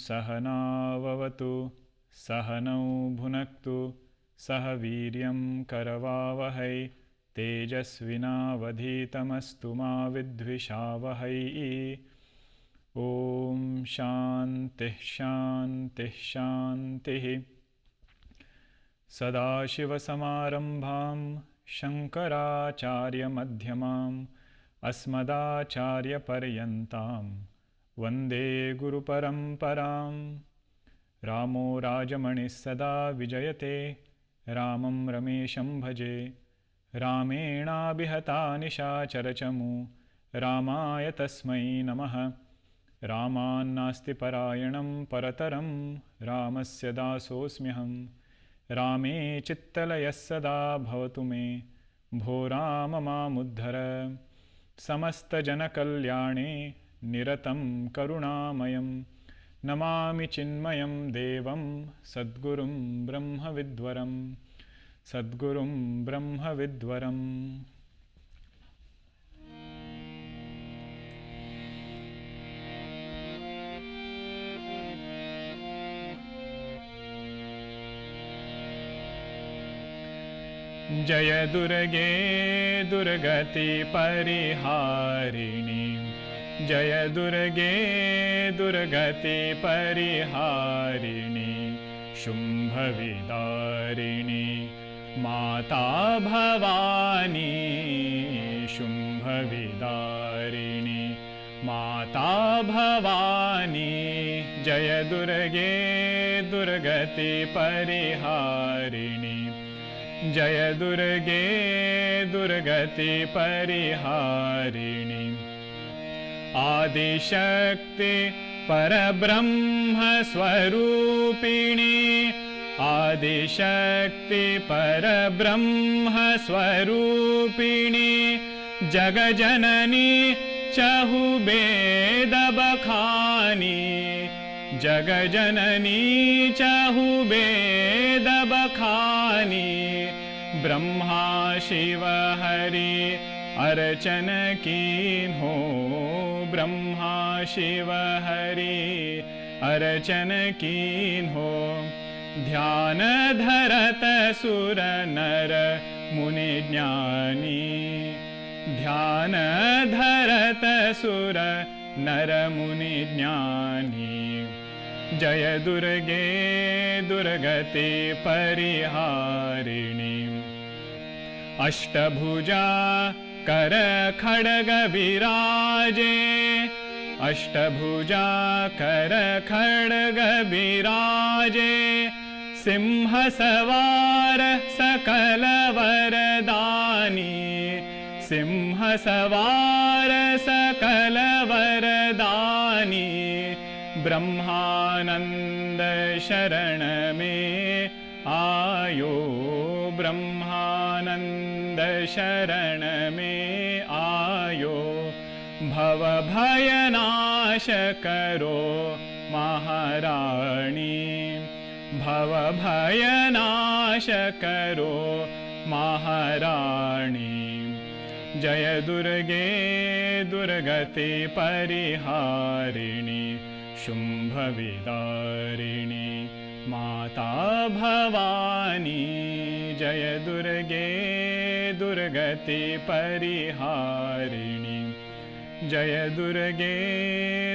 सहनाववतु सहनौ भुनक्तु सह वीर्यं करवावहै तेजस्विनावधीतमस्तु मा विद्विषावहै। ॐ शान्तिः शान्तिः शान्तिः। सदाशिवसमारम्भां शङ्कराचार्यमध्यमाम् अस्मदाचार्यपर्यन्तां वन्दे गुरुपरम्पराम्। रामो राजमणिः सदा विजयते रामं रमेशं भजे। रामेणाभिहता निशाचरचमू रामाय तस्मै नमः। रामान्नास्ति परायणं परतरं रामस्य दासोऽस्म्यहम्। रामे चित्तलयः सदा भवतु मे भो राम मामुद्धर। समस्तजनकल्याणे निरतं करुणामयं नमामि चिन्मयं देवं सद्गुरुं ब्रह्मविद्वरं सद्गुरुं ब्रह्मविद्वरम्। जय दुर्गे दुर्गति परिहारिणी जय दुर्गे दुर्गति परिहारिणी शुम्भविदारिणी माता भवानी शुम्भविदारिणी माता भवानी। जय दुर्गे दुर्गति परिहारिणी जय दुर्गे दुर्गति परिहारिणी। आदिशक्ति परब्रह्म स्वरूपिणी आदिशक्ति परब्रह्म स्वरूपिणी जगजननी चहुबेद बखानी जगजननी चहुबेद बखानी। ब्रह्मा शिव हरि अर्चन कीन्हो ब्रह्मा शिव हरि अर्चन कीन्हो। ध्यान धरत सुर नर मुनि ज्ञानी ध्यान धरत सुर नर मुनि ज्ञानी। जय दुर्गे दुर्गति परिहारिणी अष्टभुजा कर खड्ग विराजे अष्टभुजा कर खड्ग विराजे। सिंह सवार सकल वरदानी सिंह सवार सकल वरदानी। ब्रह्मानंद शरण में आयो ब्रह्मानंद शरण में आयो। भव भय नाश करो महारानी भव भय नाश करो महारानी। जय दुर्गे दुर्गति परिहारिणी शुम्भविदारिणी माता भवानी। जय दुर्गे दुर्गति परिहारिणी जय दुर्गे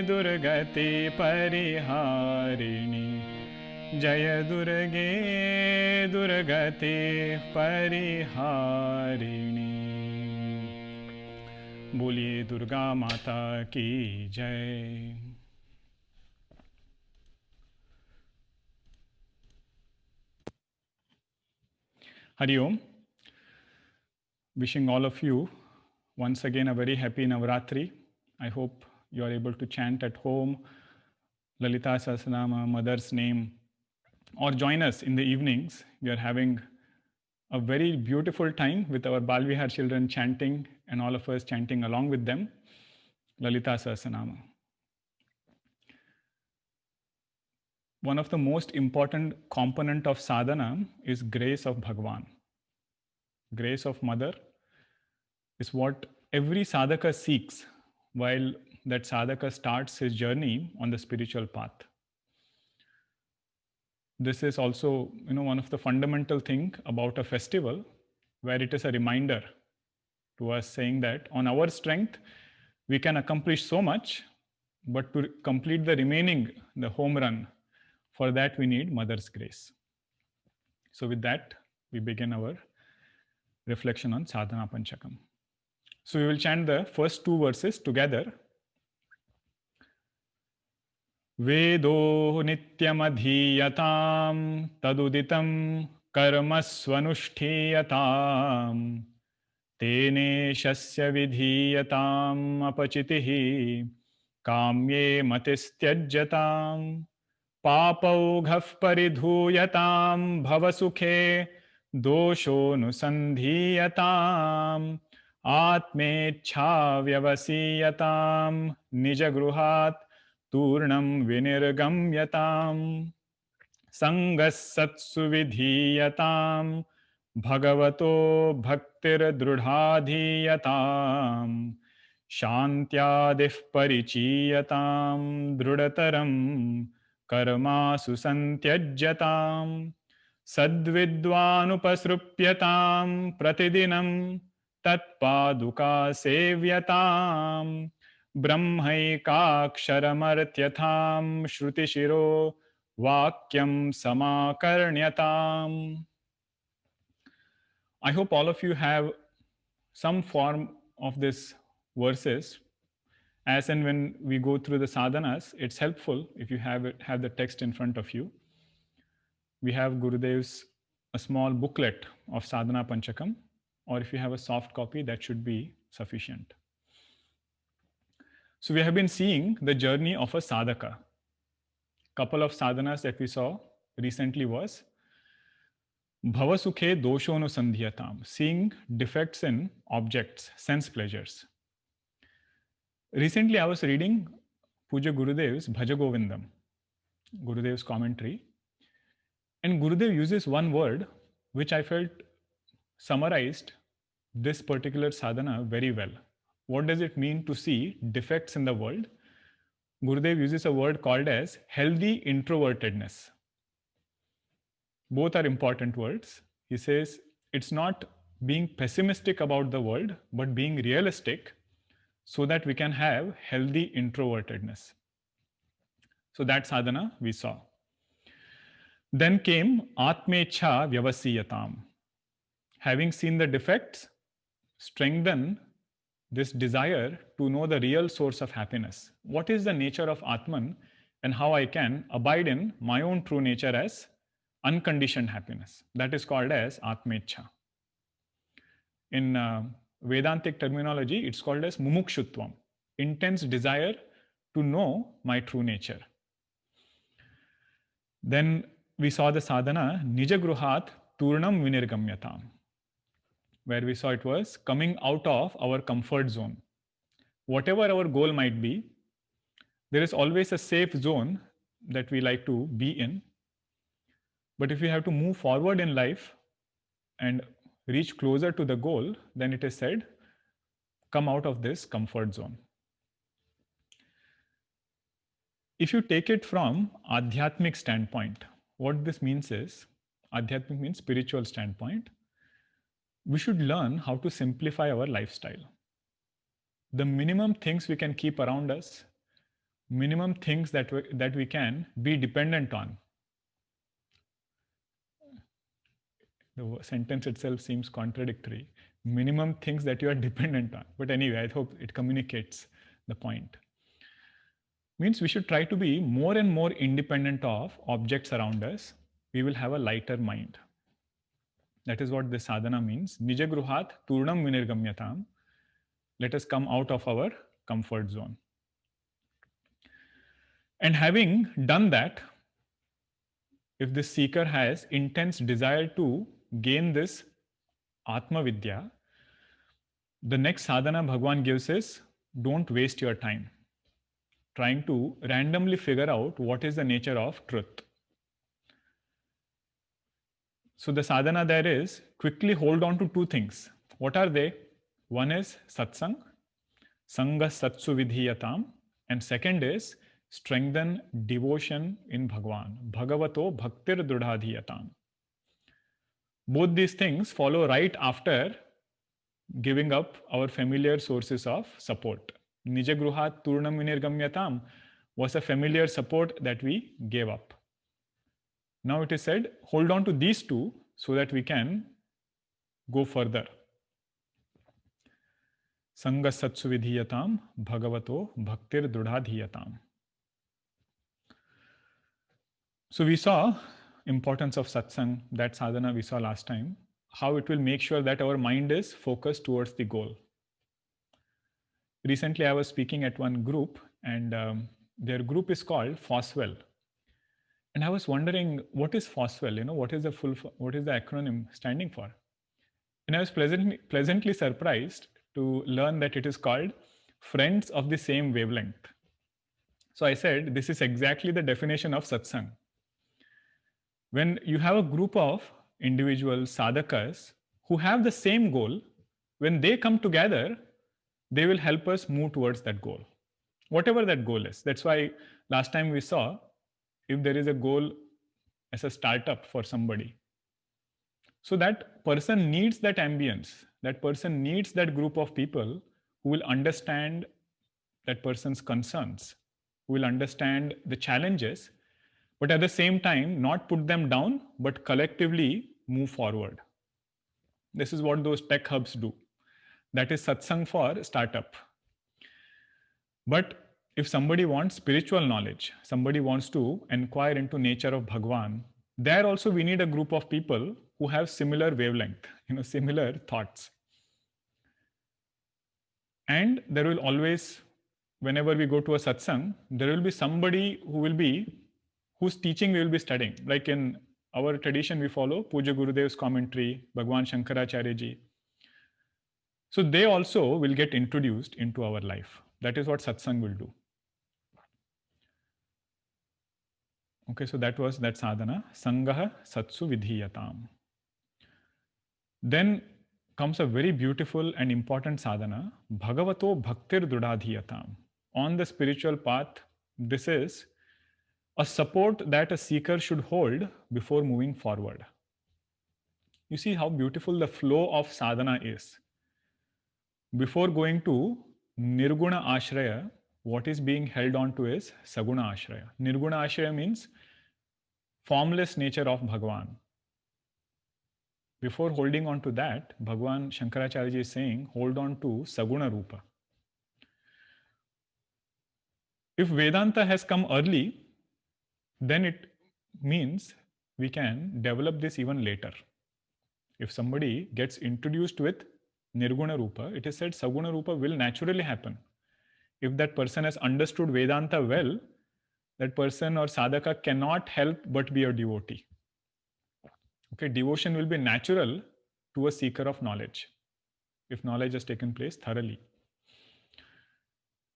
दुर्गति परिहारिणी जय दुर्गे दुर्गति परिहारिणी। बोलिए दुर्गा माता की जय। Hari Om. Wishing all of you once again a very happy Navratri. I hope you are able to chant at home Lalita Sahasranama, Mother's name, or join us in the evenings. We are having a very beautiful time with our Bal Vihar children chanting and all of us chanting along with them Lalita Sahasranama. One of the most important component of sadhana is grace of Bhagwan. Grace of Mother is what every sadhaka seeks while that sadhaka starts his journey on the spiritual path. this is also, one of the fundamental thing about a festival, where it is a reminder to us saying that on our strength, we can accomplish so much, but to complete the remaining, the home run, for that we need Mother's grace. So with that, we begin our reflection on Sadhana Panchakam. So we will chant the first two verses together. Vedo nityamadhiyatam taduditam karmasvanushtiyatam tene shasya vidhiyatam apachitihi kamye matistyajyatam papaughah paridhuyatam bhavasukhe doshonusandhiyatam atmecha vyavasiyatam nijagruhat turnam vinirgamyatam sangasatsu vidhiyatam bhagavato bhaktir drudhadhiyatam shantyadih parichiyatam drudataram karmasu santyajyatam sadvidvanupasrupyatam pratidinam tatpaduka sevyatam brahmaikaksharamartyatham shrutishiro vakyam samakarnyatam. I hope all of you have some form of this verses. As and when we go through the sadhanas, it's helpful if you have the text in front of you. We have Gurudev's a small booklet of Sadhana Panchakam, or if you have a soft copy, that should be sufficient. So we have been seeing the journey of a sadhaka. Couple of sadhanas that we saw recently was Bhavasukhe doshonusandhyatam, seeing defects in objects, sense pleasures. Recently I was reading Puja Gurudev's Bhajagovindam, Gurudev's commentary, and Gurudev uses one word which I felt summarized this particular sadhana very well. What does it mean to see defects in the world? Gurudev uses a word called as healthy introvertedness. Both are important words. He says it's not being pessimistic about the world, but being realistic so that we can have healthy introvertedness. So that sadhana we saw. Then came Atmecha Vyavasiyatam. Having seen the defects, strengthen this desire to know the real source of happiness. What is the nature of Atman and how I can abide in my own true nature as unconditioned happiness. That is called as Atmecha. In Vedantic terminology, it's called as Mumukshutvam, intense desire to know my true nature. Then we saw the sadhana Nijagruhat Turnam Vinirgamyatam, where we saw it was coming out of our comfort zone. Whatever our goal might be, there is always a safe zone that we like to be in. But if we have to move forward in life and reach closer to the goal, then it is said, come out of this comfort zone. If you take it from Adhyatmic standpoint, what this means is, Adhyatmic means spiritual standpoint, we should learn how to simplify our lifestyle. The minimum things we can keep around us, minimum things that we can be dependent on. The sentence itself seems contradictory. Minimum things that you are dependent on. But anyway, I hope it communicates the point. Means we should try to be more and more independent of objects around us. We will have a lighter mind. That is what this sadhana means. Nijagruhat turnam vinirgamyatam. Let us come out of our comfort zone. And having done that, if this seeker has intense desire to gain this Atma Vidya, the next sadhana Bhagwan gives is, don't waste your time trying to randomly figure out what is the nature of truth. So the sadhana there is, quickly hold on to two things. What are they? One is satsang, sanga satsu vidhiyatam, and second is strengthen devotion in Bhagwan. Bhagavato bhaktir drudhadhiyatam. Both these things follow right after giving up our familiar sources of support. Nijagruhat turnam vinirgamyatam was a familiar support that we gave up. Now it is said, hold on to these two so that we can go further. Sangha satsu vidhiyatam bhagavato bhaktir drudhadhiyatam. So we saw importance of satsang, that sadhana we saw last time, how it will make sure that our mind is focused towards the goal. Recently, I was speaking at one group, and their group is called Foswell. And I was wondering, what is Foswell? What is the acronym standing for? And I was pleasantly surprised to learn that it is called Friends of the Same Wavelength. So I said, this is exactly the definition of satsang. When you have a group of individual sadhakas who have the same goal, when they come together, they will help us move towards that goal, whatever that goal is. That's why last time we saw, if there is a goal as a startup for somebody, so that person needs that ambience, that person needs that group of people who will understand that person's concerns, who will understand the challenges, but at the same time, not put them down, but collectively move forward. This is what those tech hubs do. That is satsang for startup. But if somebody wants spiritual knowledge, somebody wants to inquire into nature of Bhagwan, there also we need a group of people who have similar wavelength, similar thoughts. And there will always, whenever we go to a satsang, there will be somebody whose teaching we will be studying. Like in our tradition, we follow Puja Gurudev's commentary, Bhagwan Shankaracharya ji. So they also will get introduced into our life. That is what satsang will do. Okay, so that was that sadhana, Sangaha Satsu Vidhiyatam. Then comes a very beautiful and important sadhana, Bhagavato Bhaktir Drudhadhiyatam. On the spiritual path, this is a support that a seeker should hold before moving forward. You see how beautiful the flow of sadhana is. Before going to Nirguna Ashraya, what is being held on to is Saguna Ashraya. Nirguna Ashraya means formless nature of Bhagwan. Before holding on to that, Bhagwan Shankaracharya is saying, hold on to Saguna Rupa. If Vedanta has come early, then it means we can develop this even later. If somebody gets introduced with Nirguna Rupa, it is said Saguna Rupa will naturally happen. If that person has understood Vedanta well, that person or sadhaka cannot help but be a devotee. Okay, devotion will be natural to a seeker of knowledge, if knowledge has taken place thoroughly.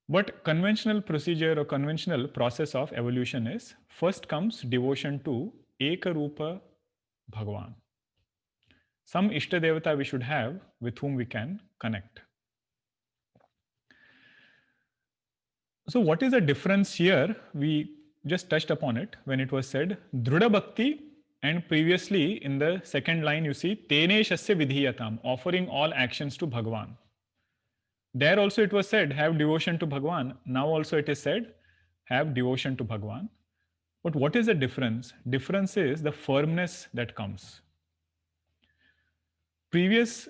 But conventional procedure or conventional process of evolution is, first comes devotion to Ekarupa Bhagwan. Some Ishtadevata we should have with whom we can connect. So what is the difference here? We just touched upon it when it was said Drudha Bhakti, and previously in the second line you see Tene Shasya Vidhiyatam, offering all actions to Bhagwan. There also it was said, have devotion to Bhagwan. Now also it is said, have devotion to Bhagwan. But what is the difference? Difference is the firmness that comes. Previous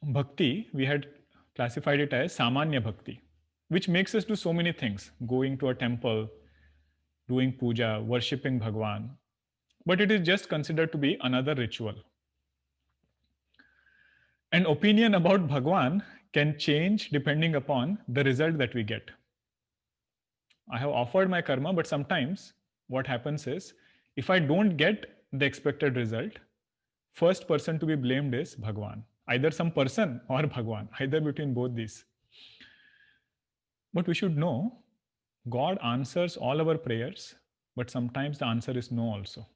bhakti, we had classified it as Samanya Bhakti, which makes us do so many things, going to a temple, doing puja, worshipping Bhagwan. But it is just considered to be another ritual. An opinion about Bhagwan can change depending upon the result that we get. I have offered my karma, but sometimes what happens is, if I don't get the expected result, first person to be blamed is Bhagwan. Either some person or Bhagwan, either between both these. But we should know, God answers all our prayers, but sometimes the answer is no also.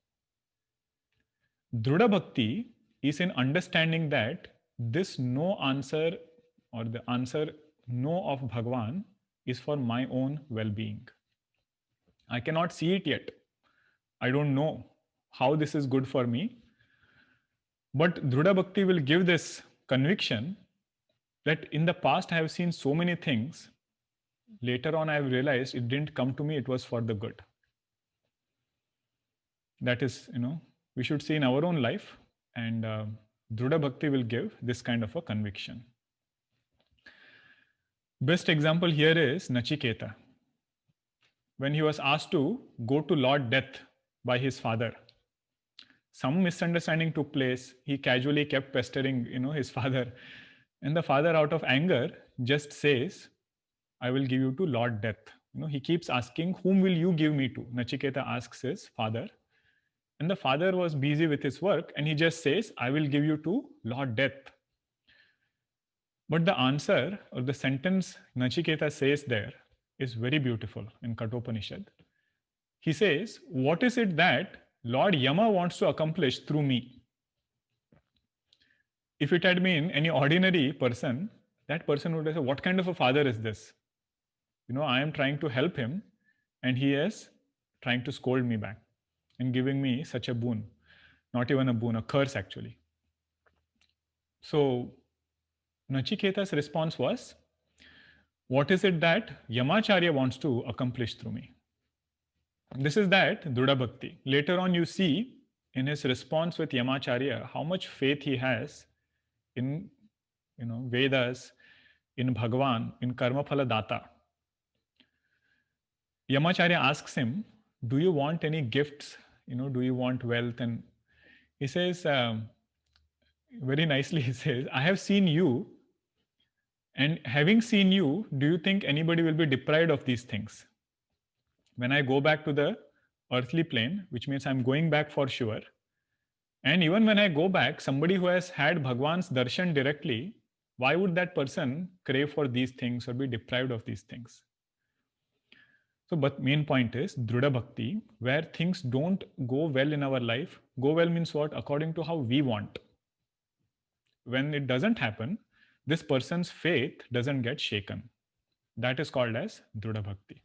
Drudha Bhakti is in understanding that this no answer or the answer no of Bhagwan is for my own well-being. I cannot see it yet. I don't know how this is good for me. But Drudha Bhakti will give this conviction that in the past I have seen so many things. Later on, I have realized it didn't come to me, it was for the good. That is, we should see in our own life, and Drudha Bhakti will give this kind of a conviction. Best example here is Nachiketa. When he was asked to go to Lord Death by his father, some misunderstanding took place. He casually kept pestering, his father, and the father, out of anger, just says, "I will give you to Lord Death." He keeps asking, "Whom will you give me to?" Nachiketa asks his father, and the father was busy with his work, and he just says, "I will give you to Lord Death." But the answer or the sentence Nachiketa says there is very beautiful in Kathopanishad. He says, "What is it that Lord Yama wants to accomplish through me?" If it had been any ordinary person, that person would have said, "What kind of a father is this? I am trying to help him, and he is trying to scold me back and giving me such a boon." Not even a boon, a curse actually. So Nachiketa's response was, "What is it that Yamacharya wants to accomplish through me?" This is that Drudha Bhakti. Later on, you see in his response with Yamacharya how much faith he has in Vedas, in Bhagavan, in Karma Phala Data. Yamacharya asks him, "Do you want any gifts? Do you want wealth?" And he says, very nicely, he says, "I have seen you, and having seen you, do you think anybody will be deprived of these things? When I go back to the earthly plane, which means I'm going back for sure, and even when I go back, somebody who has had Bhagwan's darshan directly, why would that person crave for these things or be deprived of these things?" So, but main point is Drudha Bhakti, where things don't go well in our life. Go well means what? According to how we want. When it doesn't happen, this person's faith doesn't get shaken. That is called as Drudha Bhakti.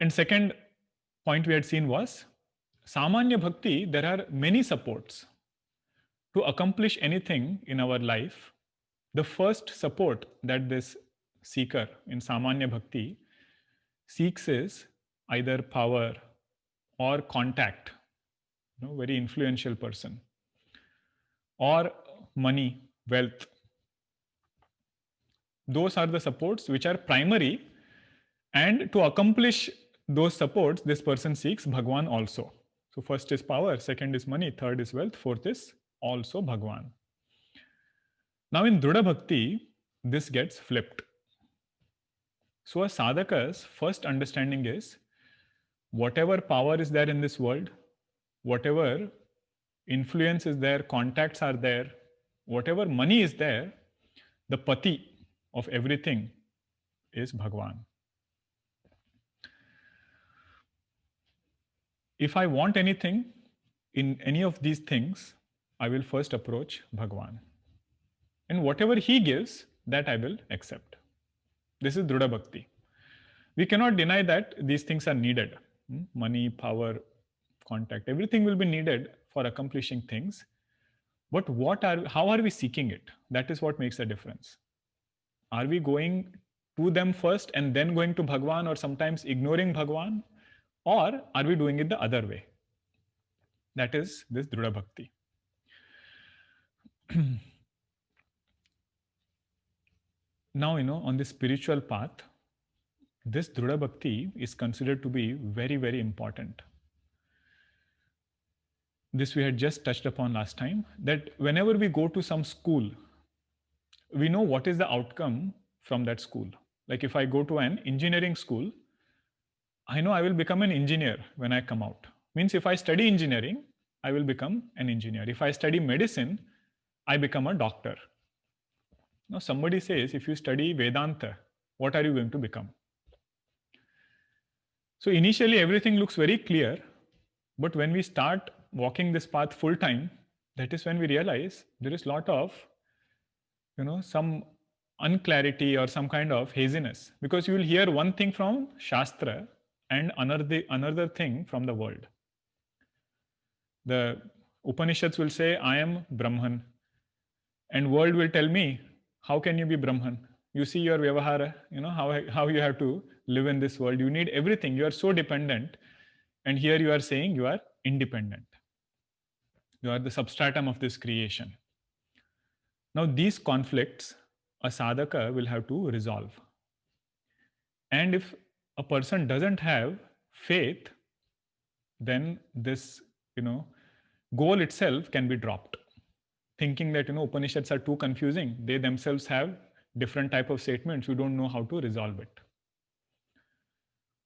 And second point we had seen was Samanya Bhakti. There are many supports to accomplish anything in our life. The first support that this seeker in Samanya Bhakti seeks is either power or contact, very influential person, or money, wealth. Those are the supports which are primary, and to accomplish those supports, this person seeks Bhagwan also. So first is power, second is money, third is wealth, fourth is also Bhagwan. Now in Drudha Bhakti, this gets flipped. So a sadhaka's first understanding is whatever power is there in this world, whatever influence is there, contacts are there, whatever money is there, the pati of everything is Bhagwan. If I want anything in any of these things, I will first approach Bhagwan. And whatever he gives, that I will accept. This is Drudha Bhakti. We cannot deny that these things are needed. Money, power, contact, everything will be needed for accomplishing things. But how are we seeking it? That is what makes a difference. Are we going to them first and then going to Bhagwan, or sometimes ignoring Bhagwan? Or are we doing it the other way? That is this Drudha Bhakti. Now, on the spiritual path, this Drudha Bhakti is considered to be very, very important. This we had just touched upon last time, that whenever we go to some school, we know what is the outcome from that school. Like if I go to an engineering school, I know I will become an engineer when I come out. Means if I study engineering, I will become an engineer. If I study medicine, I become a doctor. Now somebody says, if you study Vedanta, what are you going to become? So initially everything looks very clear, but when we start walking this path full time, that is when we realize there is a lot of, some unclarity or some kind of haziness, because you will hear one thing from Shastra and another thing from the world. The Upanishads will say, I am Brahman, and world will tell me, how can you be Brahman? You see your vyavahara, how you have to live in this world. You need everything. You are so dependent. And here you are saying you are independent. You are the substratum of this creation. Now, these conflicts a sadhaka will have to resolve. And if a person doesn't have faith, then this, goal itself can be dropped. Thinking that, Upanishads are too confusing, they themselves have different type of statements, you don't know how to resolve it.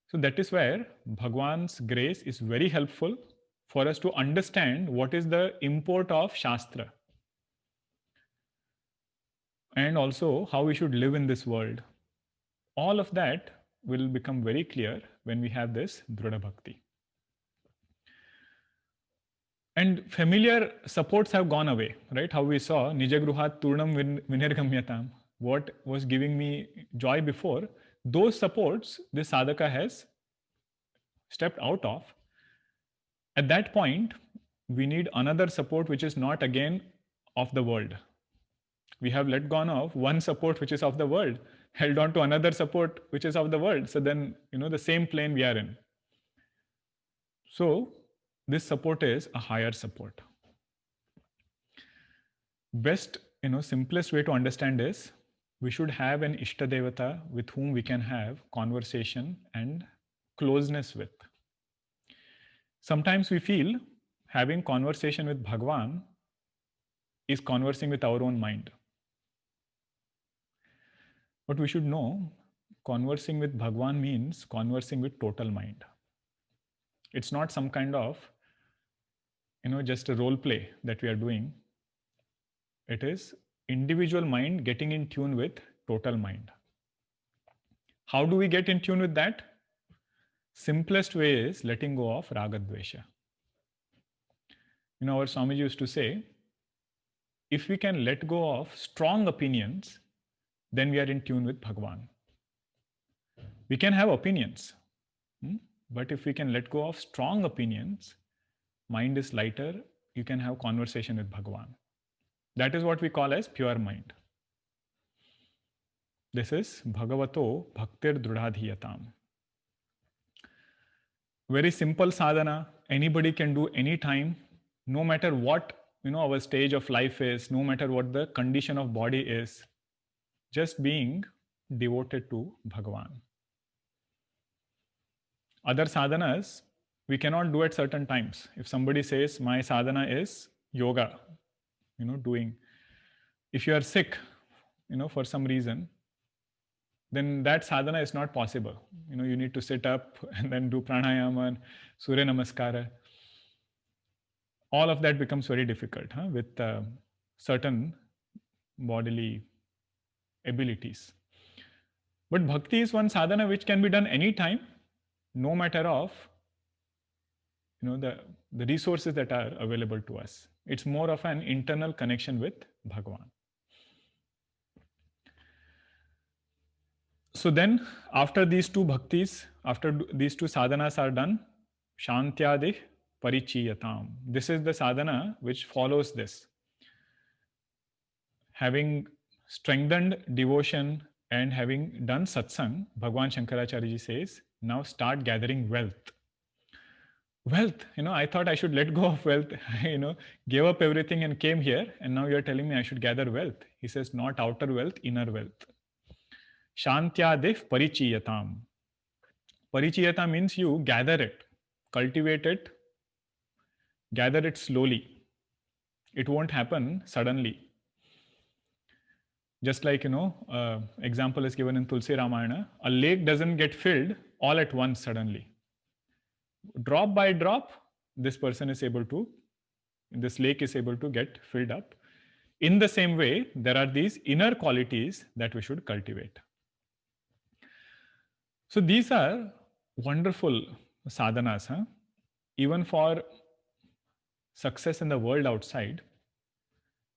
So that is where Bhagwan's grace is very helpful for us to understand what is the import of Shastra, and also how we should live in this world. All of that will become very clear when we have this Dhrudha Bhakti. And familiar supports have gone away, right? How we saw Nijagruhat Turnam Vinirgamyatam, what was giving me joy before, those supports this sadhaka has stepped out of. At that point, we need another support which is not again of the world. We have let go of one support which is of the world, held on to another support which is of the world. So then, the same plane we are in. So this support is a higher support. Best, simplest way to understand is we should have an Ishtadevata with whom we can have conversation and closeness with. Sometimes we feel having conversation with Bhagwan is conversing with our own mind. But we should know, conversing with Bhagwan means conversing with total mind. It's not some kind of, just a role play that we are doing. It is individual mind getting in tune with total mind. How do we get in tune with that? Simplest way is letting go of Raga Dvesha. Our Swamiji used to say, if we can let go of strong opinions, then we are in tune with Bhagwan. We can have opinions, but if we can let go of strong opinions, mind is lighter, you can have conversation with Bhagwan. That is what we call as pure mind. This is Bhagavato Bhaktir Drudhadhiyatam. Very simple sadhana, anybody can do anytime, no matter what our stage of life is, no matter what the condition of body is, just being devoted to Bhagwan. Other sadhanas we cannot do at certain times. If somebody says my sadhana is yoga, doing, if you are sick, for some reason, then that sadhana is not possible. You need to sit up and then do pranayama and Surya Namaskara. All of that becomes very difficult with certain bodily abilities. But bhakti is one sadhana which can be done anytime, no matter of the resources that are available to us. It's more of an internal connection with Bhagwan. So then, after these two bhaktis, after these two sadhanas are done, Shantyadi Parichiyatam. This is the sadhana which follows this. Having strengthened devotion and having done satsang, Bhagwan Shankaracharya ji says, now start gathering wealth. Wealth, I thought I should let go of wealth, gave up everything and came here, and now you're telling me I should gather wealth. He says, not outer wealth, inner wealth. Shantyadif Parichiyatam. Parichiyata means you gather it, cultivate it, gather it slowly. It won't happen suddenly. Just like, example is given in Tulsi Ramayana, a lake doesn't get filled all at once suddenly. Drop by drop, this lake is able to get filled up. In the same way, there are these inner qualities that we should cultivate. So these are wonderful sadhanas. Even for success in the world outside,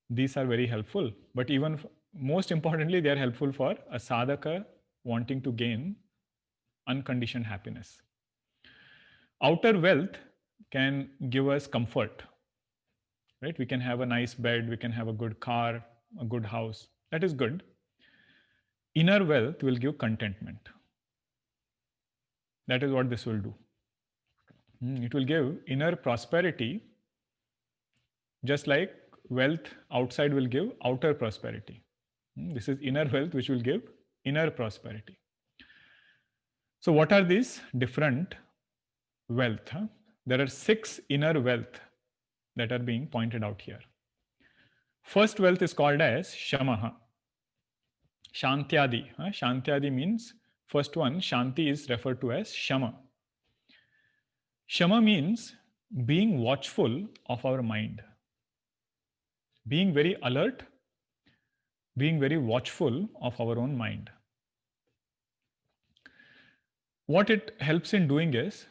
these are very helpful. But even most importantly, they are helpful for a sadhaka wanting to gain unconditioned happiness. Outer wealth can give us comfort, right? We can have a nice bed, we can have a good car, a good house. That is good. Inner wealth will give contentment. That is what this will do. It will give inner prosperity, just like wealth outside will give outer prosperity. This is inner wealth, which will give inner prosperity. So, what are these different wealth? There are 6 inner wealth that are being pointed out here. First wealth is called as Shamaha. Shantyadi. Shantyadi means, first one, Shanti is referred to as Shama. Shama means being watchful of our mind, being very alert, being very watchful of our own mind. What it helps in doing is,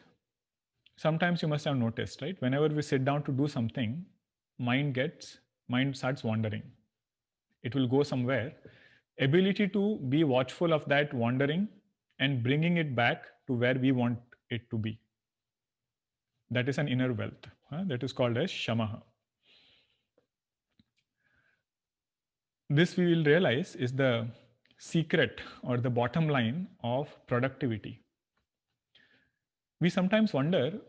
sometimes you must have noticed, right? Whenever we sit down to do something, mind starts wandering. It will go somewhere. Ability to be watchful of that wandering and bringing it back to where we want it to be. That is an inner wealth. That is called as Shamaha. This, we will realize, is the secret or the bottom line of productivity. We sometimes wonder,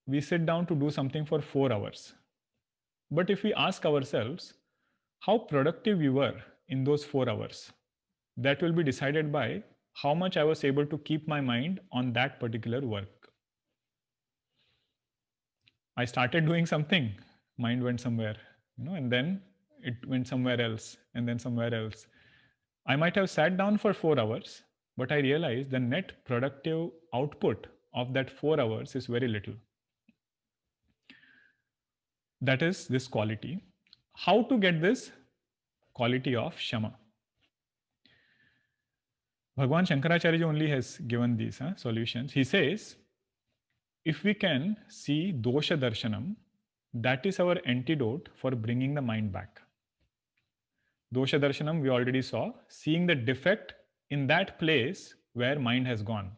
we sit down to do something for 4 hours. But if we ask ourselves how productive we were in those 4 hours, that will be decided by how much I was able to keep my mind on that particular work. I started doing something, mind went somewhere, and then it went somewhere else, and then somewhere else. I might have sat down for 4 hours, but I realized the net productive output of that 4 hours is very little. That is this quality. How to get this quality of Shama? Bhagwan Shankaracharya only has given these solutions. He says, if we can see dosha darshanam, that is our antidote for bringing the mind back. Dosha darshanam we already saw, seeing the defect in that place where mind has gone.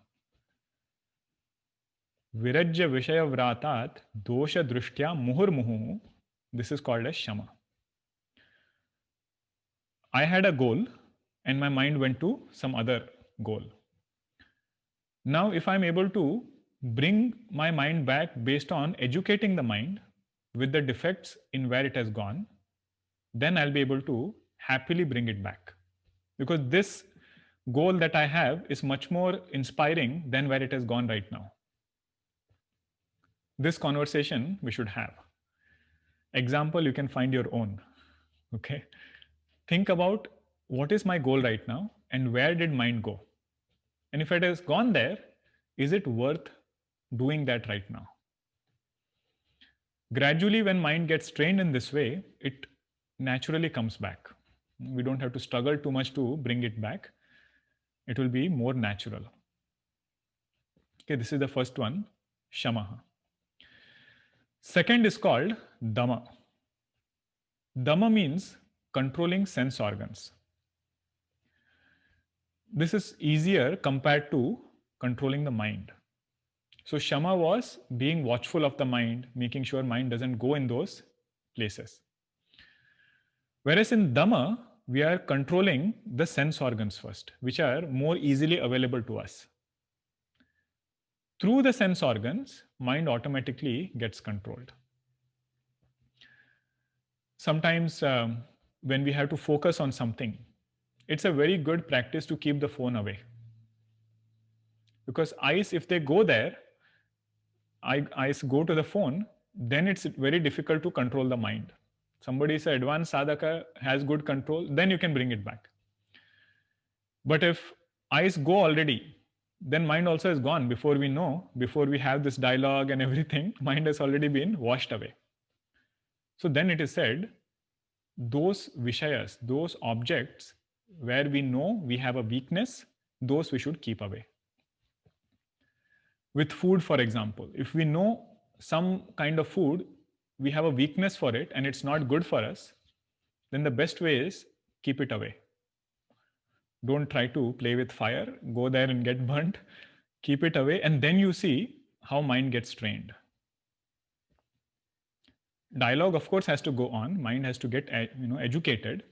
Virajya vishaya vratat dosha drushtya muhurmuhu. This is called as Shama. I had a goal and my mind went to some other goal. Now, if I'm able to bring my mind back based on educating the mind with the defects in where it has gone, then I'll be able to happily bring it back. Because this goal that I have is much more inspiring than where it has gone right now. This conversation we should have. Example, you can find your own. Okay. Think about what is my goal right now and where did mind go? And if it has gone there, is it worth doing that right now? Gradually, when mind gets trained in this way, it naturally comes back. We don't have to struggle too much to bring it back. It will be more natural. Okay, this is the first one, Shamaha. Second is called Dhamma. Dhamma means controlling sense organs. This is easier compared to controlling the mind. So Shama was being watchful of the mind, making sure mind doesn't go in those places. Whereas in Dhamma, we are controlling the sense organs first, which are more easily available to us. Through the sense organs, mind automatically gets controlled. Sometimes when we have to focus on something, it's a very good practice to keep the phone away. Because eyes, if they go there, eyes go to the phone, then it's very difficult to control the mind. Somebody is an advanced sadhaka, has good control, then you can bring it back. But if eyes go already, then mind also is gone. Before we know, before we have this dialogue and everything, mind has already been washed away. So then it is said, those vishayas, those objects where we know we have a weakness, those we should keep away. With food, for example, if we know some kind of food, we have a weakness for it and it's not good for us, then the best way is keep it away. Don't try to play with fire. Go there and get burnt. Keep it away, and then you see how mind gets trained. Dialogue, of course, has to go on. Mind has to get educated,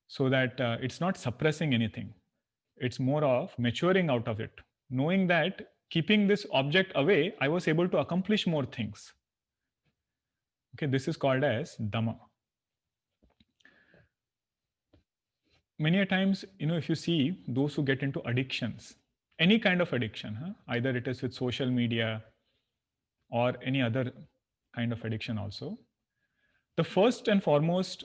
so that it's not suppressing anything. It's more of maturing out of it, knowing that keeping this object away, I was able to accomplish more things. Okay, this is called as Dhamma. Many a times, if you see those who get into addictions, any kind of addiction, either it is with social media or any other kind of addiction also, the first and foremost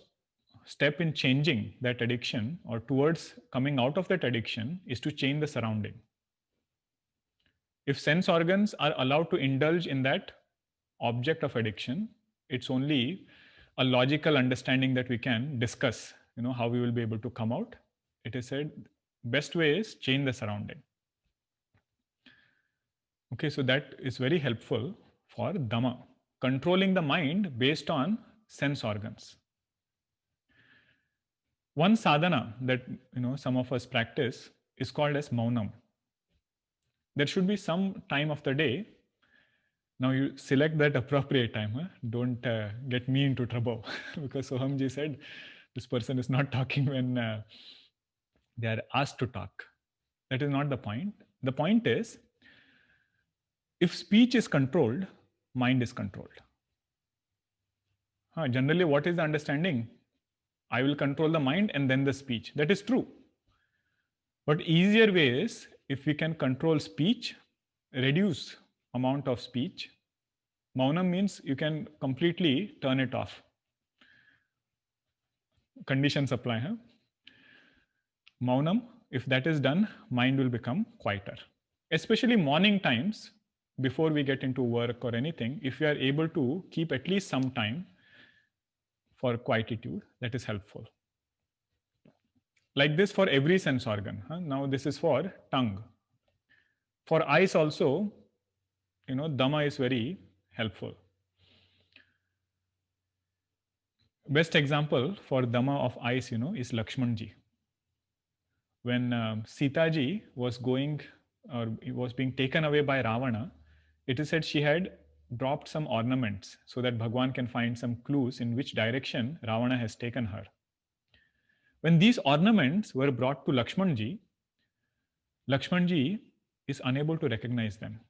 step in changing that addiction or towards coming out of that addiction is to change the surrounding. If sense organs are allowed to indulge in that object of addiction, it's only a logical understanding that we can discuss, how we will be able to come out. It is said best way is change the surrounding. Okay, so that is very helpful for Dhamma, controlling the mind based on sense organs. One sadhana that some of us practice is called as Maunam. There should be some time of the day. Now you select that appropriate time. Don't get me into trouble because Sohamji said this person is not talking when they are asked to talk. That is not the point. The point is, if speech is controlled, mind is controlled. Generally, what is the understanding? I will control the mind and then the speech. That is true. But easier way is, if we can control speech, reduce amount of speech. Maunam means you can completely turn it off. Conditions apply. Maunam, if that is done, mind will become quieter. Especially morning times, before we get into work or anything, if we are able to keep at least some time for quietude, that is helpful. Like this for every sense organ. Now this is for tongue. For eyes also, Dhamma is very helpful. Best example for Dhamma of eyes, is Lakshmanji. When Sita ji was going or was being taken away by Ravana, it is said she had dropped some ornaments so that Bhagwan can find some clues in which direction Ravana has taken her. When these ornaments were brought to Lakshmanji, Lakshmanji is unable to recognize them.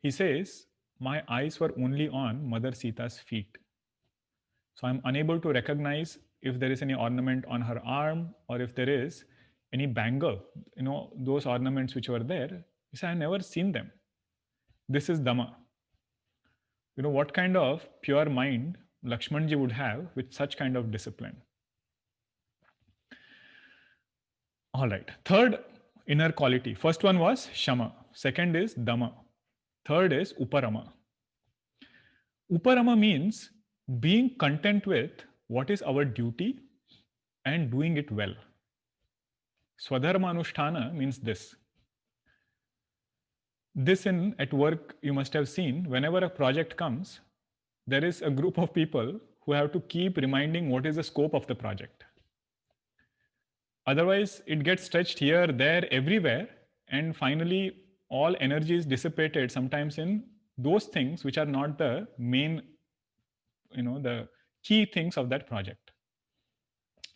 He says, my eyes were only on Mother Sita's feet. So I'm unable to recognize if there is any ornament on her arm or if there is any bangle, those ornaments which were there. He said, I've never seen them. This is Dhamma. What kind of pure mind Lakshmanji would have with such kind of discipline. All right. Third inner quality. First one was Shama. Second is Dhamma. Third is Uparama. Uparama means being content with what is our duty and doing it well. Swadharma Anusthana means this. This at work you must have seen, whenever a project comes, there is a group of people who have to keep reminding what is the scope of the project. Otherwise, it gets stretched here, there, everywhere, and finally all energy is dissipated sometimes in those things which are not the main, the key things of that project.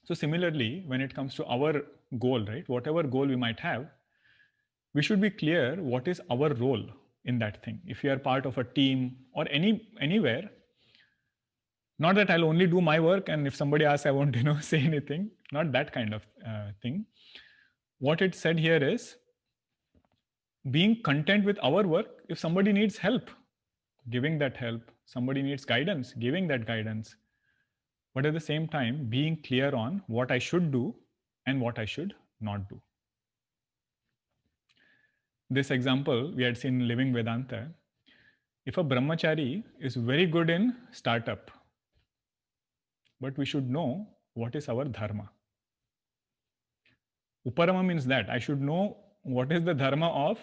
So similarly, when it comes to our goal, right, whatever goal we might have, we should be clear what is our role in that thing. If you are part of a team or anywhere, not that I'll only do my work and if somebody asks, I won't say anything, not that kind of thing. What it said here is being content with our work. If somebody needs help, giving that help. Somebody needs guidance, giving that guidance. But at the same time, being clear on what I should do and what I should not do. This example we had seen in Living Vedanta. If a brahmachari is very good in startup, but we should know what is our dharma. Uparama means that I should know what is the dharma of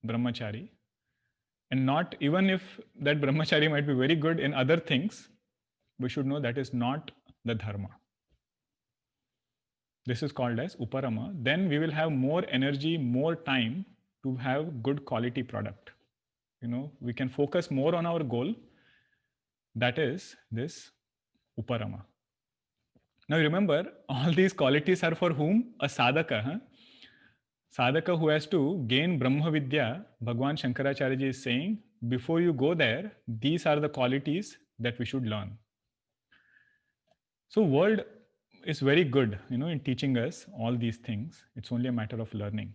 brahmachari, and not, even if that brahmachari might be very good in other things, we should know that is not the dharma. This is called as Uparama. Then we will have more energy, more time to have good quality product. We can focus more on our goal. That is this Uparama. Now remember, all these qualities are for whom? A sadhaka. Huh? Sadhaka who has to gain Brahma Vidya, Bhagwan Shankaracharya ji is saying, before you go there, these are the qualities that we should learn. So world is very good, in teaching us all these things. It's only a matter of learning.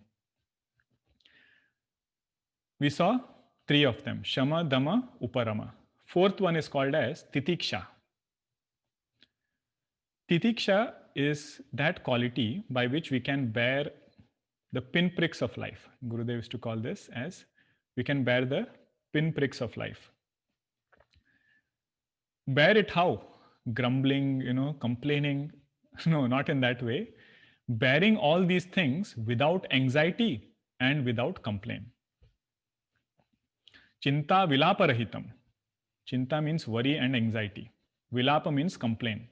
We saw 3 of them, Shama, Dama, Uparama. 4th one is called as Titiksha. Titiksha is that quality by which we can bear the pinpricks of life. Gurudev used to call this as we can bear the pinpricks of life. Bear it how? Grumbling, complaining. No, not in that way. Bearing all these things without anxiety and without complaint. Chinta vilapa rahitam. Chinta means worry and anxiety. Vilapa means complaint.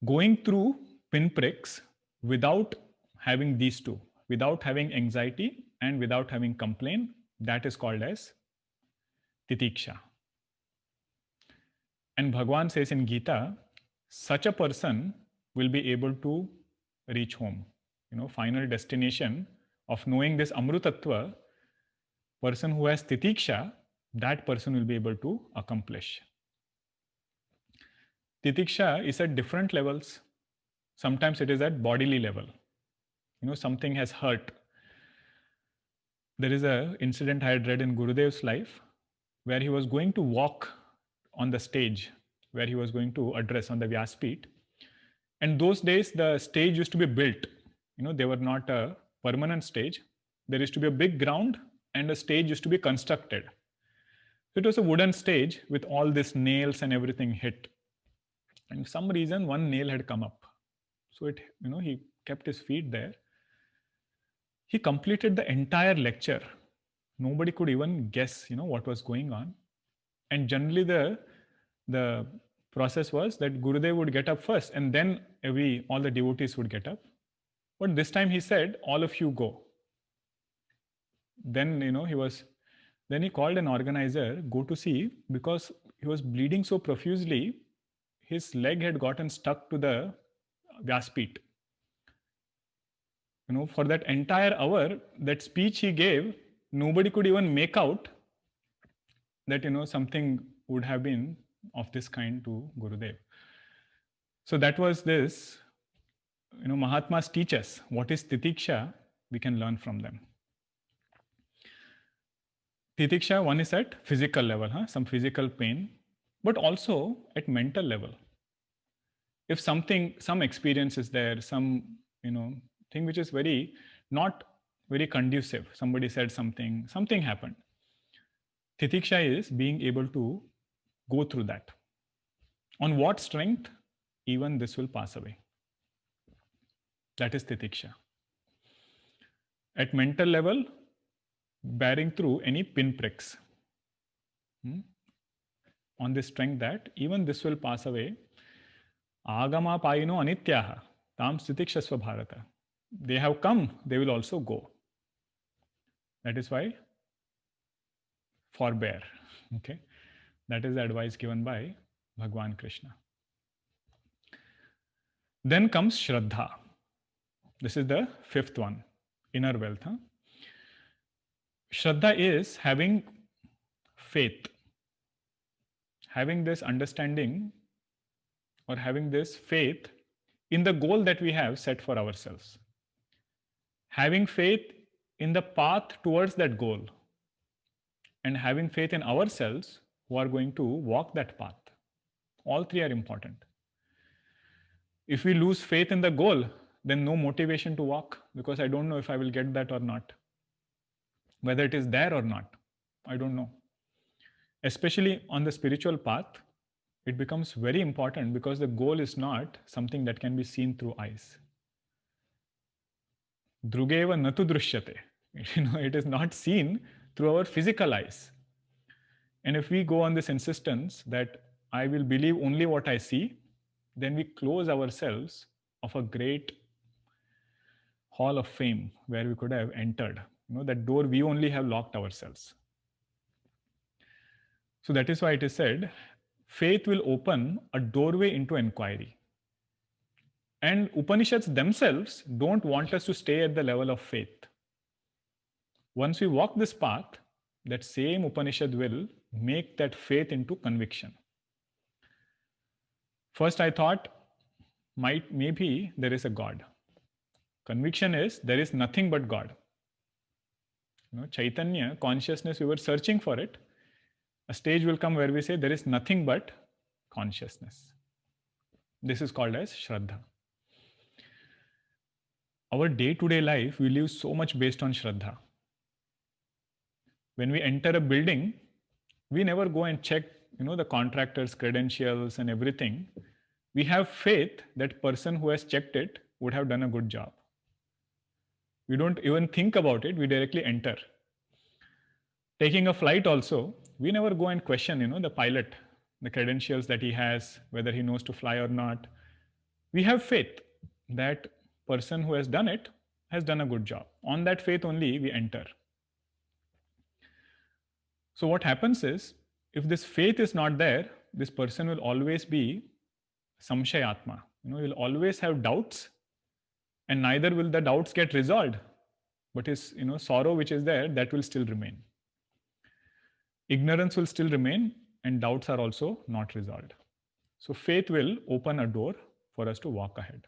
Going through pinpricks without having these two, without having anxiety and without having complaint, that is called as Titiksha. And Bhagwan says in Gita, such a person will be able to reach home. Final destination of knowing this Amrutattva, person who has Titiksha, that person will be able to accomplish. Titiksha is at different levels. Sometimes it is at bodily level. Something has hurt. There is an incident I had read in Gurudev's life where he was going to walk on the stage, where he was going to address on the Vyaspeeth. And those days, the stage used to be built. They were not a permanent stage. There used to be a big ground and a stage used to be constructed. So it was a wooden stage with all these nails and everything hit. And for some reason, one nail had come up. So he kept his feet there. He completed the entire lecture. Nobody could even guess, what was going on. And generally the process was that Gurudev would get up first and then all the devotees would get up. But this time he said, all of you go. Then, then he called an organizer, go to see, because he was bleeding so profusely, his leg had gotten stuck to the Vyaspeeth. For that entire hour, that speech he gave, nobody could even make out that, something would have been of this kind to Gurudev. So that was this, Mahatmas teach us what is Titiksha, we can learn from them. Titiksha, one is at physical level, some physical pain, but also at mental level. If some experience is there, some, thing which is not very conducive, somebody said something happened. Titiksha is being able to go through that. On what strength? Even this will pass away. That is Titiksha. At mental level, bearing through any pinpricks. On the strength that even this will pass away. Agama payino anityaha tam Titikshasva bharata. They have come, they will also go. That is why forbear. Okay, that is the advice given by Bhagwan Krishna. Then comes Shraddha. This is the 5th one, inner wealth. Shraddha is having faith, having this understanding or having this faith in the goal that we have set for ourselves. Having faith in the path towards that goal and having faith in ourselves who are going to walk that path. All 3 are important. If we lose faith in the goal, then no motivation to walk, because I don't know if I will get that or not. Whether it is there or not, I don't know. Especially on the spiritual path, it becomes very important because the goal is not something that can be seen through eyes. Drugeva natu drishyate. It is not seen through our physical eyes. And if we go on this insistence that I will believe only what I see, then we close ourselves of a great hall of fame where we could have entered. That door we only have locked ourselves. So that is why it is said, faith will open a doorway into inquiry. And Upanishads themselves don't want us to stay at the level of faith. Once we walk this path, that same Upanishad will make that faith into conviction. First, I thought, maybe there is a God. Conviction is there is nothing but God. Chaitanya, consciousness, we were searching for it. A stage will come where we say there is nothing but consciousness. This is called as Shraddha. Our day-to-day life, we live so much based on Shraddha. When we enter a building, we never go and check, the contractor's credentials and everything. We have faith that person who has checked it would have done a good job. We don't even think about it, we directly enter. Taking a flight also, we never go and question, the pilot, the credentials that he has, whether he knows to fly or not. We have faith that person who has done it has done a good job. On that faith only we enter. So what happens is, if this faith is not there, this person will always be samshayatma. He'll always have doubts, and neither will the doubts get resolved, but his sorrow which is there, that will still remain. Ignorance will still remain, and doubts are also not resolved. So faith will open a door for us to walk ahead.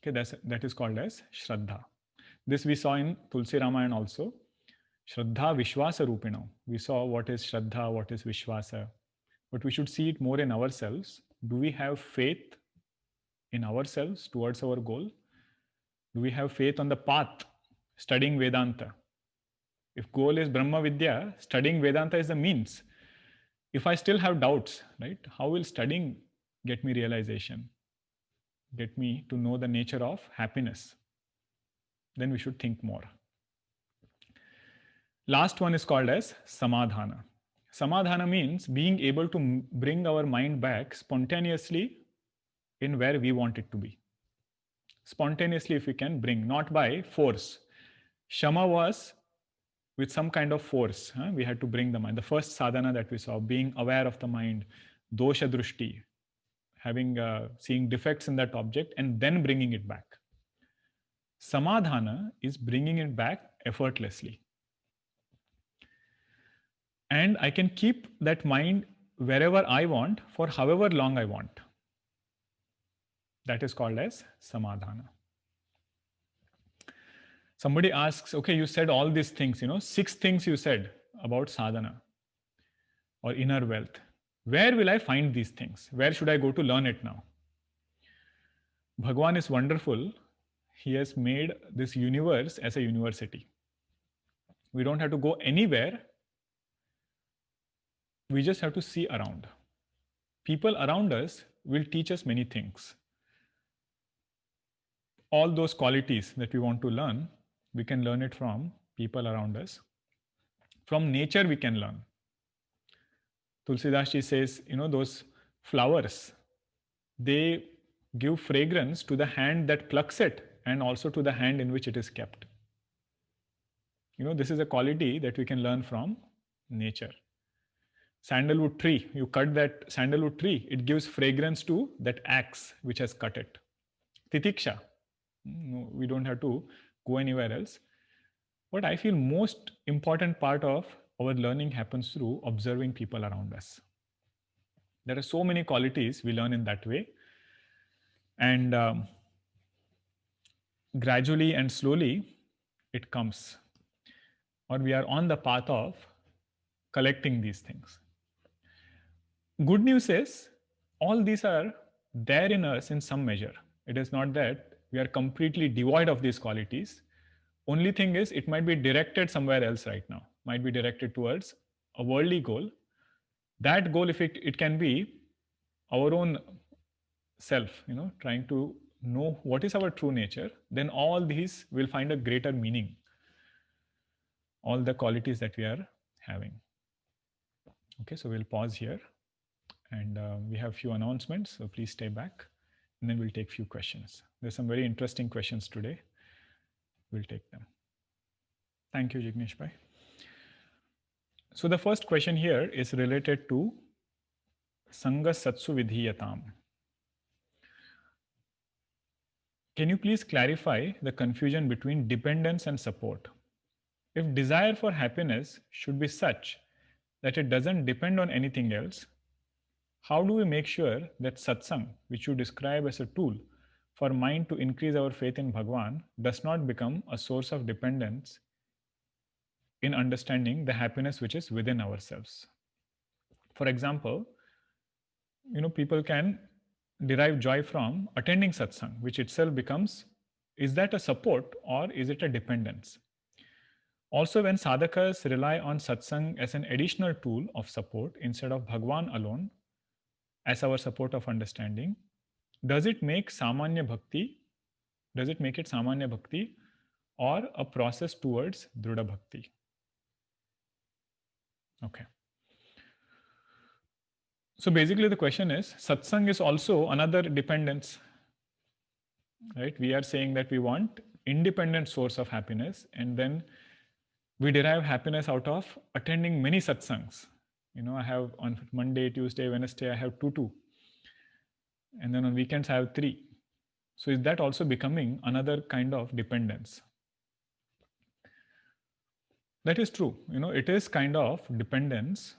Okay, that is called as Shraddha. This we saw in Tulsi Ramayana also. Shraddha Vishwasa Rupino. We saw what is Shraddha, what is Vishwasa. But we should see it more in ourselves. Do we have faith in ourselves towards our goal? Do we have faith on the path, studying Vedanta? If goal is Brahma Vidya, studying Vedanta is the means. If I still have doubts, right, how will studying get me realization? Get me to know the nature of happiness? Then we should think more. Last one is called as Samadhana. Samadhana means being able to bring our mind back spontaneously in where we want it to be. Spontaneously, if we can bring, not by force. Shama was with some kind of force. We had to bring the mind. The first sadhana that we saw, being aware of the mind, dosha drushti, seeing defects in that object and then bringing it back. Samadhana is bringing it back effortlessly. And I can keep that mind wherever I want for however long I want. That is called as Samadhana. Somebody asks, okay, you said all these things, 6 things you said about sadhana or inner wealth. Where will I find these things? Where should I go to learn it now? Bhagwan is wonderful. He has made this universe as a university. We don't have to go anywhere. We just have to see around. People around us will teach us many things. All those qualities that we want to learn, we can learn it from people around us. From nature we can learn. Tulsidas ji says, those flowers, they give fragrance to the hand that plucks it and also to the hand in which it is kept. This is a quality that we can learn from nature. Sandalwood tree, you cut that sandalwood tree, it gives fragrance to that axe which has cut it. Titiksha, we don't have to go anywhere else. But I feel most important part of our learning happens through observing people around us. There are so many qualities we learn in that way. And gradually and slowly it comes. Or we are on the path of collecting these things. Good news is, all these are there in us in some measure. It is not that we are completely devoid of these qualities. Only thing is, it might be directed somewhere else right now. Might be directed towards a worldly goal. That goal, if it can be our own self, trying to know what is our true nature, then all these will find a greater meaning. All the qualities that we are having. Okay, so we'll pause here. And we have few announcements, so please stay back. and then we'll take few questions. There's some very interesting questions today. We'll take them. Thank you, Jignesh Bhai. So the first question here is related to Sangha Satsu Vidhiyatam. Can you please clarify the confusion between dependence and support? If desire for happiness should be such that it doesn't depend on anything else, how do we make sure that satsang, which you describe as a tool for mind to increase our faith in Bhagwan, does not become a source of dependence in understanding the happiness which is within ourselves? For example, people can derive joy from attending satsang, which itself becomes, is that a support or is it a dependence? Also, when sadhakas rely on satsang as an additional tool of support instead of Bhagwan alone as our support of understanding, does it make samanya bhakti? Does it make it samanya bhakti or a process towards drudha bhakti? Okay. So basically the question is, satsang is also another dependence, right? We are saying that we want independent source of happiness, and then we derive happiness out of attending many satsangs. I have on Monday, Tuesday, Wednesday, I have two. And then on weekends, I have 3. So is that also becoming another kind of dependence? That is true. It is kind of dependence,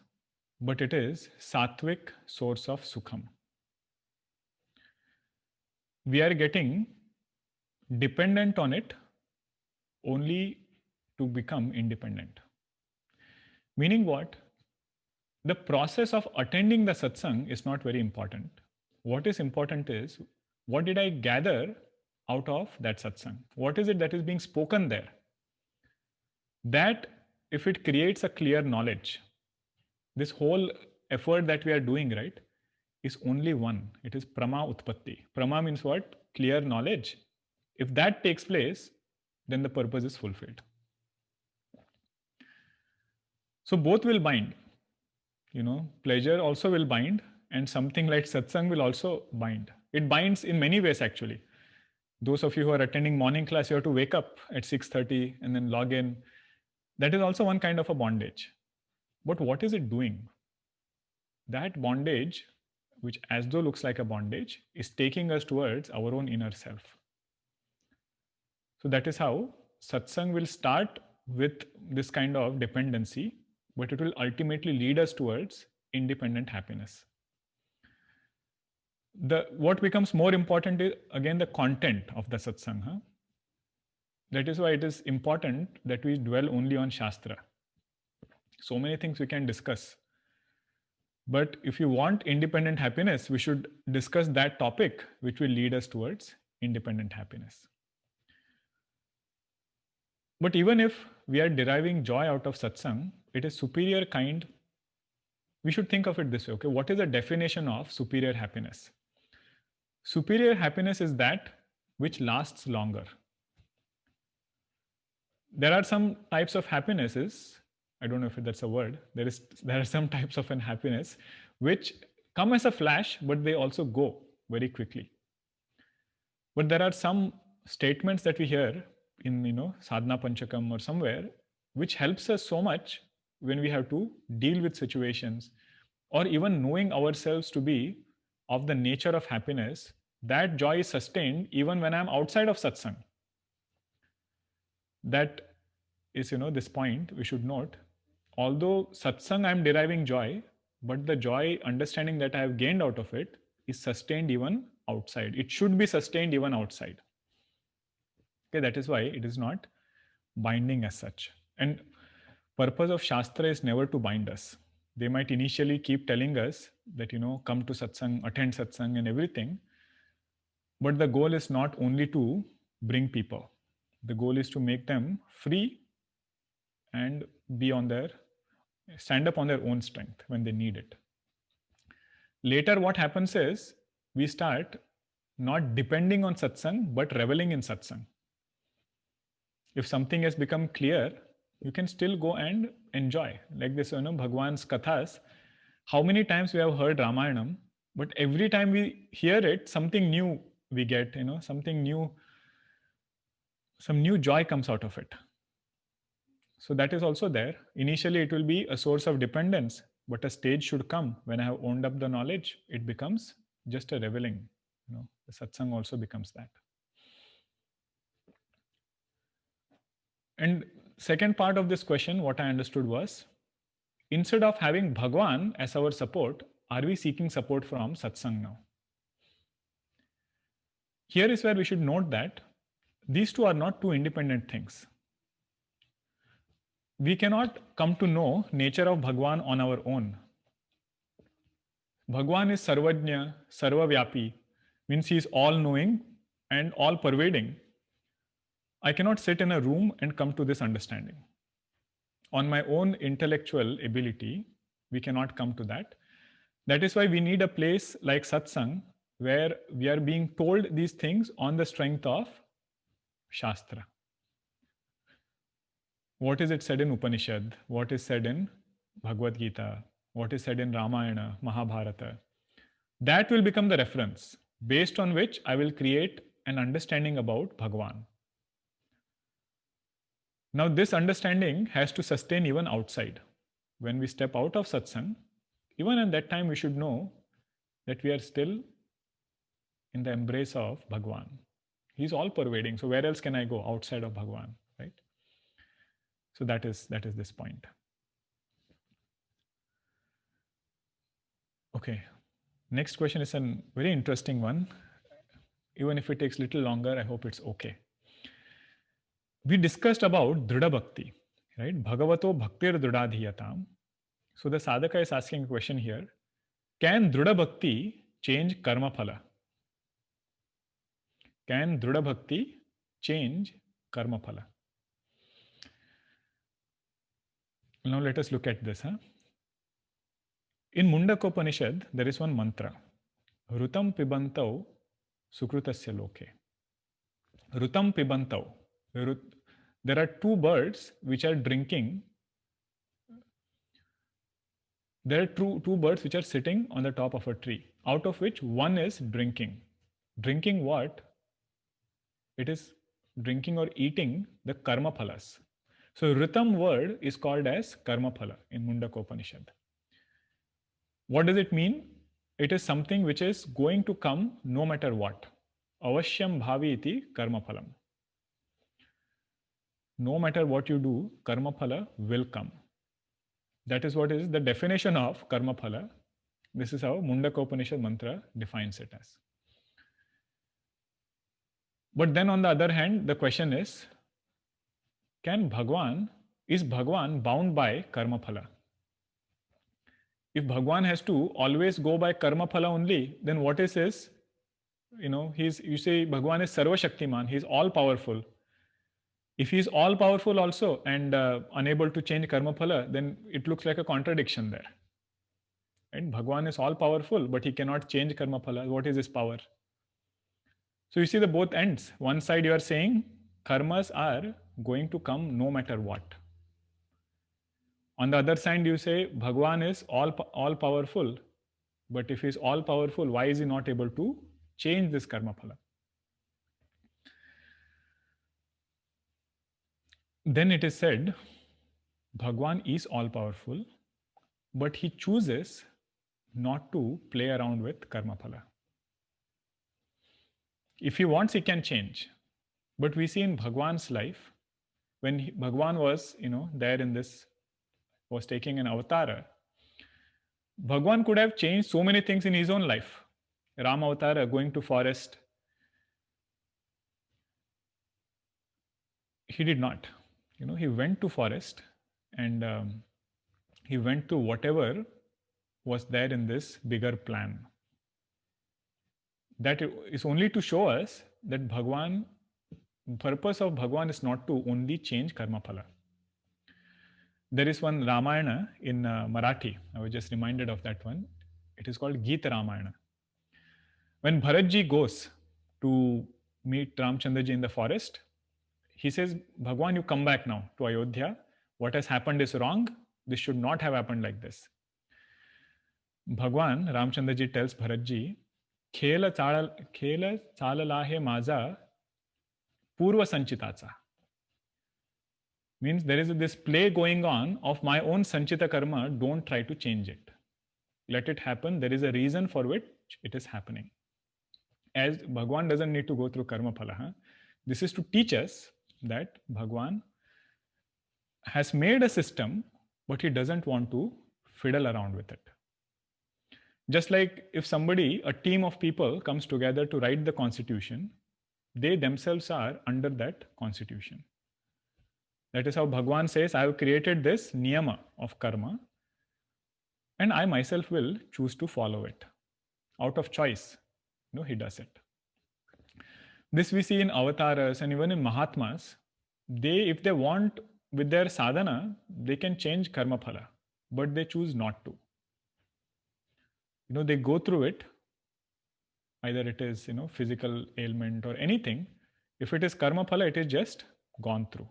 but it is sattvic source of sukham. We are getting dependent on it only to become independent. Meaning what? The process of attending the satsang is not very important. What is important is, what did I gather out of that satsang? What is it that is being spoken there? That, if it creates a clear knowledge, this whole effort that we are doing, right, is only one. It is prama utpatti. Prama means what? Clear knowledge. If that takes place, then the purpose is fulfilled. So both will bind. Pleasure also will bind, and something like satsang will also bind. It binds in many ways actually. Those of you who are attending morning class, you have to wake up at 6:30 and then log in. That is also one kind of a bondage. But what is it doing? That bondage, which as though looks like a bondage, is taking us towards our own inner self. So that is how satsang will start with this kind of dependency, but it will ultimately lead us towards independent happiness. What becomes more important is again the content of the satsang. That is why it is important that we dwell only on Shastra. So many things we can discuss. But if you want independent happiness, we should discuss that topic which will lead us towards independent happiness. But even if we are deriving joy out of satsang, it is superior kind. We should think of it this way, okay? What is the definition of superior happiness? Superior happiness is that which lasts longer. There are some types of happinesses, I don't know if that's a word, there are some types of happiness which come as a flash, but they also go very quickly. But there are some statements that we hear in Sadhana Panchakam or somewhere, which helps us so much when we have to deal with situations, or even knowing ourselves to be of the nature of happiness. That joy is sustained even when I'm outside of satsang. That is, this point we should note. Although satsang I'm deriving joy, but the joy understanding that I have gained out of it is sustained even outside. It should be sustained even outside. Okay, that is why it is not binding as such. And purpose of Shastra is never to bind us. They might initially keep telling us that, come to satsang, attend satsang and everything. But the goal is not only to bring people. The goal is to make them free and stand up on their own strength when they need it. Later, what happens is we start not depending on satsang, but reveling in satsang. If something has become clear, you can still go and enjoy. Like this, Bhagwan's kathas, how many times we have heard Ramayanam, but every time we hear it, something new we get, something new, some new joy comes out of it. So that is also there. Initially, it will be a source of dependence, but a stage should come when I have owned up the knowledge, it becomes just a reveling. The satsang also becomes that. And second part of this question, what I understood was, instead of having Bhagwan as our support, are we seeking support from satsang now? Here is where we should note that these two are not two independent things. We cannot come to know nature of Bhagwan on our own. Bhagwan is Sarvajna, Sarvavyapi, means he is all-knowing and all-pervading. I cannot sit in a room and come to this understanding. On my own intellectual ability, we cannot come to that. That is why we need a place like satsang, where we are being told these things on the strength of Shastra. What is it said in Upanishad? What is said in Bhagavad Gita? What is said in Ramayana, Mahabharata? That will become the reference based on which I will create an understanding about Bhagwan. Now, this understanding has to sustain even outside. When we step out of satsang, even at that time, we should know that we are still in the embrace of Bhagwan. He's all pervading. So where else can I go outside of Bhagwan, right? So that is this point. Okay. Next question is a very interesting one. Even if it takes a little longer, I hope it's okay. We discussed about Dhrida Bhakti, right? Bhagavato Bhaktir Dhrudadhiyatam. So the sadhaka is asking a question here. Can Dhrida Bhakti change karma phala? Can Dhrida Bhakti change karma phala? Now let us look at this. In Mundakopanishad, there is one mantra. Rutam pibantau sukrutasya loke. Rutam pibantau. There are two birds which are drinking. There are two birds which are sitting on the top of a tree, out of which one is drinking. Drinking what? It is drinking or eating the karma phalas. So Ritam word is called as karma phala in Mundakopanishad. What does it mean? It is something which is going to come no matter what. Avashyam bhavi iti karma phalam. No matter what you do, karma phala will come. That is what is the definition of karma phala. This is how Mundakopanishad mantra defines it as. But then on the other hand, the question is, is Bhagwan bound by karma phala? If Bhagwan has to always go by karma phala only, then what is his? You say Bhagwan is Sarva Shaktiman, he is all powerful. If he is all powerful also and unable to change karma phala, then it looks like a contradiction there. And Bhagwan is all powerful, but he cannot change karma phala. What is his power? So you see the both ends. One side you are saying karmas are going to come no matter what. On the other side, you say Bhagwan is all powerful, but if he is all powerful, why is he not able to change this karma phala? Then it is said, Bhagwan is all powerful, but he chooses not to play around with karma phala. If he wants, he can change. But we see in Bhagwan's life, when Bhagwan was, there in this, was taking an avatara, Bhagwan could have changed so many things in his own life. Ram avatara, going to forest. He did not. He went to forest and he went to whatever was there in this bigger plan. That is only to show us that purpose of Bhagwan is not to only change karma phala. There is one Ramayana in Marathi. I was just reminded of that one. It is called Geeta Ramayana. When Bharatji goes to meet Ramchandraji in the forest, he says, Bhagwan, you come back now to Ayodhya. What has happened is wrong. This should not have happened like this. Bhagwan, Ramchandraji tells Bharatji, खेल चालला हे माझा पूर्वसंचिताचा. Means there is this play going on of my own sanchita karma. Don't try to change it. Let it happen. There is a reason for which it is happening. As Bhagwan doesn't need to go through karma phala. Huh? This is to teach us that Bhagwan has made a system, but he doesn't want to fiddle around with it. Just like if somebody, a team of people comes together to write the constitution, they themselves are under that constitution. That is how Bhagwan says, I have created this niyama of karma, and I myself will choose to follow it. Out of choice, he does it. This we see in avatars and even in Mahatmas. They, if they want with their sadhana, they can change karma phala, but they choose not to. They go through it, either it is physical ailment or anything. If it is karma phala, it is just gone through.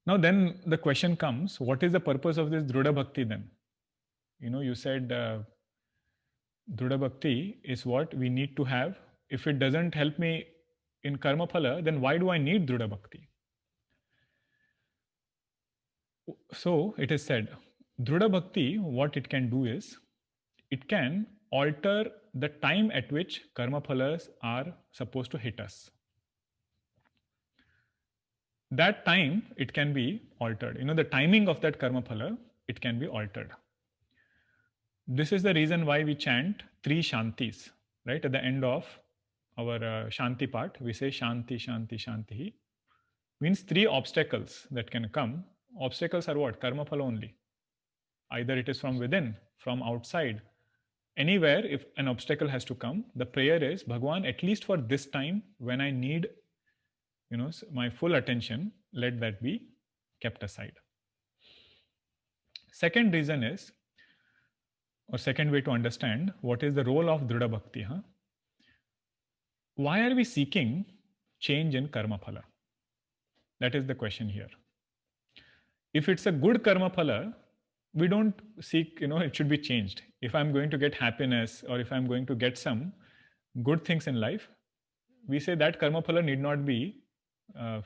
Now then the question comes, what is the purpose of this Drudha Bhakti then? You said Drudha Bhakti is what we need to have. If it doesn't help me in karma phala, then why do I need Drudha Bhakti? So it is said, Drudha Bhakti, what it can do is, it can alter the time at which karma phalas are supposed to hit us. That time, it can be altered. The timing of that karma phala, it can be altered. This is the reason why we chant 3 Shantis, right? At the end of our Shanti part, we say Shanti, Shanti, Shanti. Means 3 obstacles that can come. Obstacles are what? Karma phala only. Either it is from within, from outside. Anywhere, if an obstacle has to come, the prayer is, Bhagwan, at least for this time, when I need my full attention, let that be kept aside. Second reason is, or second way to understand what is the role of Drudha Bhakti. Why are we seeking change in karma phala? That is the question here. If it's a good karma phala, we don't seek, it should be changed. If I'm going to get happiness or if I'm going to get some good things in life, we say that karma phala need not be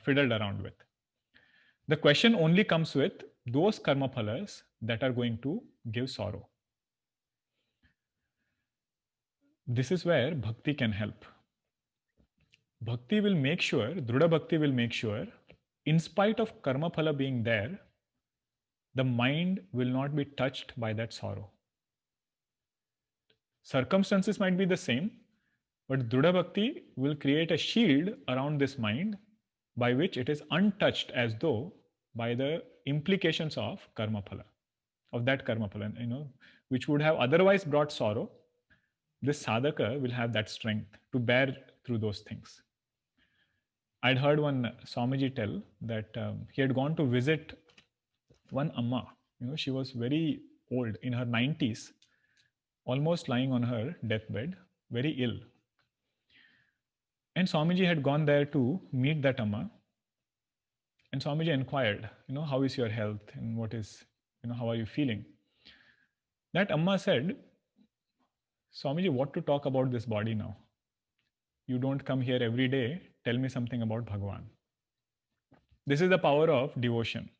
fiddled around with. The question only comes with those karma phalas that are going to give sorrow. This is where bhakti can help. Bhakti will make sure, Drudha Bhakti will make sure, in spite of karma phala being there, the mind will not be touched by that sorrow. Circumstances might be the same, but Drudha Bhakti will create a shield around this mind by which it is untouched as though by the implications of karma phala, of that karma phala, which would have otherwise brought sorrow. This sadhaka will have that strength to bear through those things. I'd heard one Swamiji tell that he had gone to visit one Amma. She was very old, in her 90s, almost lying on her deathbed, very ill. And Swamiji had gone there to meet that Amma. And Swamiji inquired, how is your health and what is, how are you feeling? That Amma said, Swamiji, what to talk about this body now? You don't come here every day, tell me something about Bhagwan. This is the power of devotion.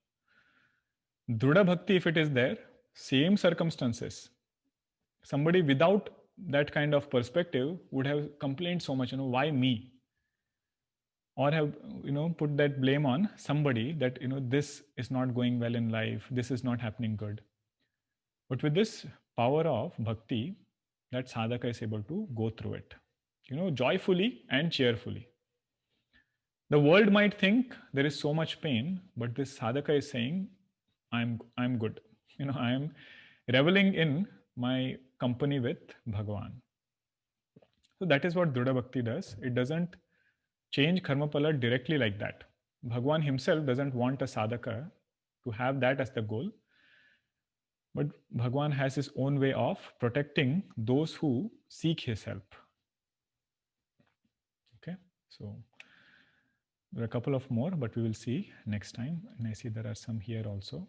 Drudha Bhakti, if it is there, same circumstances, somebody without that kind of perspective would have complained so much, why me? Or have, put that blame on somebody that, this is not going well in life, this is not happening good. But with this power of bhakti, that sadhaka is able to go through it, joyfully and cheerfully. The world might think there is so much pain, but this sadhaka is saying, I'm good. I am reveling in my company with Bhagavan. So that is what Drudha Bhakti does. It doesn't change karma phala directly like that. Bhagavan himself doesn't want a sadhaka to have that as the goal. But Bhagavan has his own way of protecting those who seek his help. Okay, so there are a couple of more, but we will see next time. And I see there are some here also.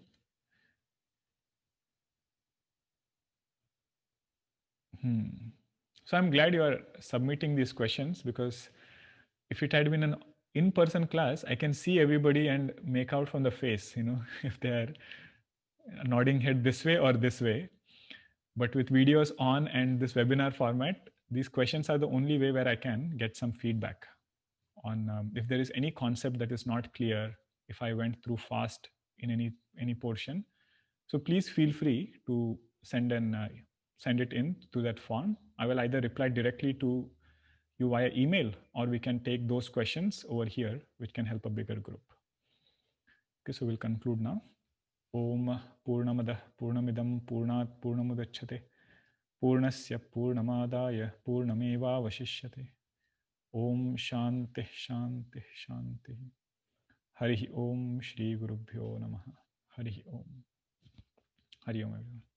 So I'm glad you are submitting these questions, because if it had been an in-person class, I can see everybody and make out from the face, if they are nodding head this way or this way. But with videos on and this webinar format, these questions are the only way where I can get some feedback on if there is any concept that is not clear, if I went through fast in any portion. So please feel free to send it in to that form. I will either reply directly to you via email, or we can take those questions over here, which can help a bigger group. Okay, so we'll conclude now. Om Purnamadah Purnamidam Purnat Purnamudachyate Purnasya Purnamadaya Purnameva Vashishyate. Om Shanti Shanti Shanti. Hari Om Shri Gurubhyo Namaha. Hari Om. Hari Om everyone.